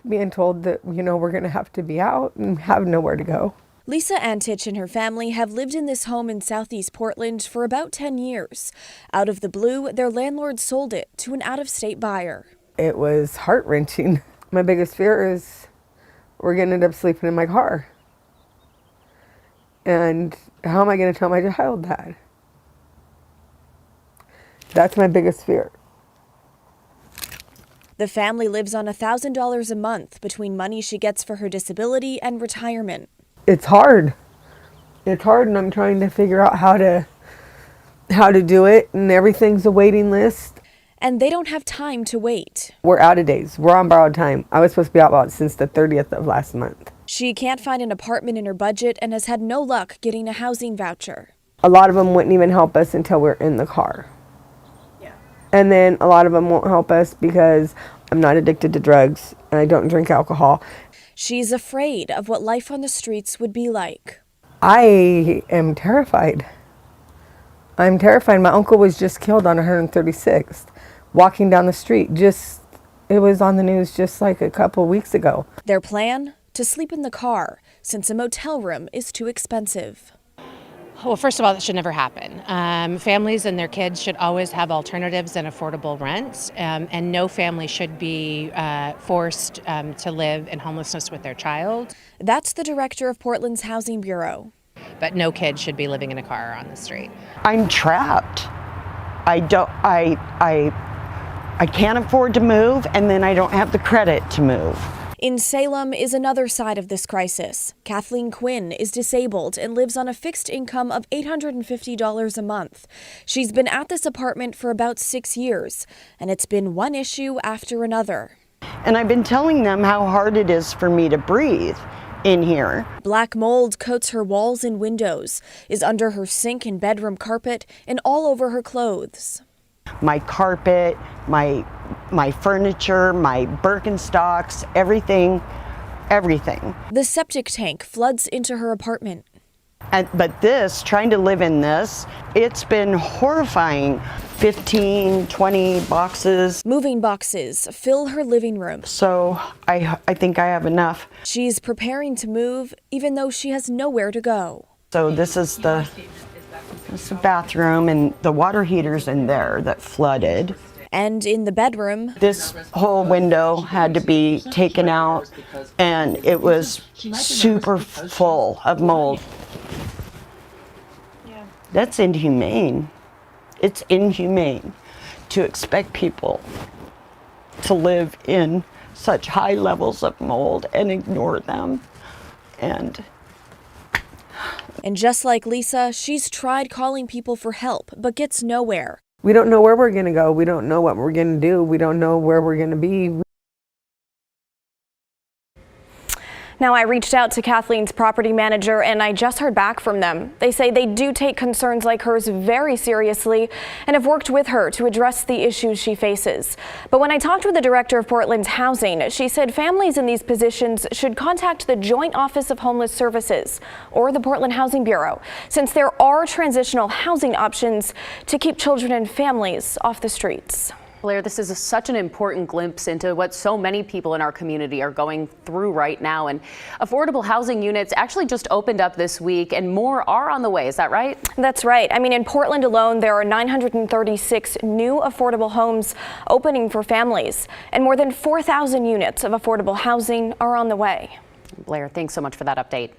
being told that, we're going to have to be out and have nowhere to go. Lisa Antich and her family have lived in this home in Southeast Portland for about 10 years. Out of the blue, their landlord sold it to an out-of-state buyer. It was heart-wrenching. My biggest fear is we're going to end up sleeping in my car. And how am I going to tell my child that? That's my biggest fear. The family lives on $1,000 a month between money she gets for her disability and retirement. It's hard. It's hard, and I'm trying to figure out how to do it, and everything's a waiting list. And they don't have time to wait. We're out of days. We're on borrowed time. I was supposed to be out since the 30th of last month. She can't find an apartment in her budget and has had no luck getting a housing voucher. A lot of them wouldn't even help us until we're in the car. Yeah. And then a lot of them won't help us because I'm not addicted to drugs and I don't drink alcohol. She's afraid of what life on the streets would be like. I am terrified. I'm terrified. My uncle was just killed on 136th, walking down the street. It was on the news just like a couple weeks ago. Their plan? To sleep in the car, since a motel room is too expensive. Well, first of all, that should never happen. Families and their kids should always have alternatives and affordable rents, and no family should be forced to live in homelessness with their child. That's the director of Portland's Housing Bureau. But no kid should be living in a car or on the street. I'm trapped. I can't afford to move, and then I don't have the credit to move. In Salem is another side of this crisis. Kathleen Quinn is disabled and lives on a fixed income of $850 a month. She's been at this apartment for about 6 years, and it's been one issue after another. And I've been telling them how hard it is for me to breathe in here. Black mold coats her walls and windows, is under her sink and bedroom carpet, and all over her clothes. My carpet, my furniture, my Birkenstocks, everything. The septic tank floods into her apartment. But trying to live in this, it's been horrifying. 15, 20 boxes. Moving boxes fill her living room. So I think I have enough. She's preparing to move, even though she has nowhere to go. So this is the bathroom, and the water heater's in there that flooded. And in the bedroom, this whole window had to be taken out, and it was super full of mold. Yeah. That's inhumane. It's inhumane to expect people to live in such high levels of mold and ignore them. And just like Lisa, she's tried calling people for help, but gets nowhere. We don't know where we're going to go. We don't know what we're going to do. We don't know where we're going to be. Now, I reached out to Kathleen's property manager and I just heard back from them. They say they do take concerns like hers very seriously and have worked with her to address the issues she faces. But when I talked with the director of Portland's housing, she said families in these positions should contact the Joint Office of Homeless Services or the Portland Housing Bureau, since there are transitional housing options to keep children and families off the streets. Blair, this is such an important glimpse into what so many people in our community are going through right now. And affordable housing units actually just opened up this week, and more are on the way. Is that right? That's right. I mean, in Portland alone, there are 936 new affordable homes opening for families, and more than 4,000 units of affordable housing are on the way. Blair, thanks so much for that update.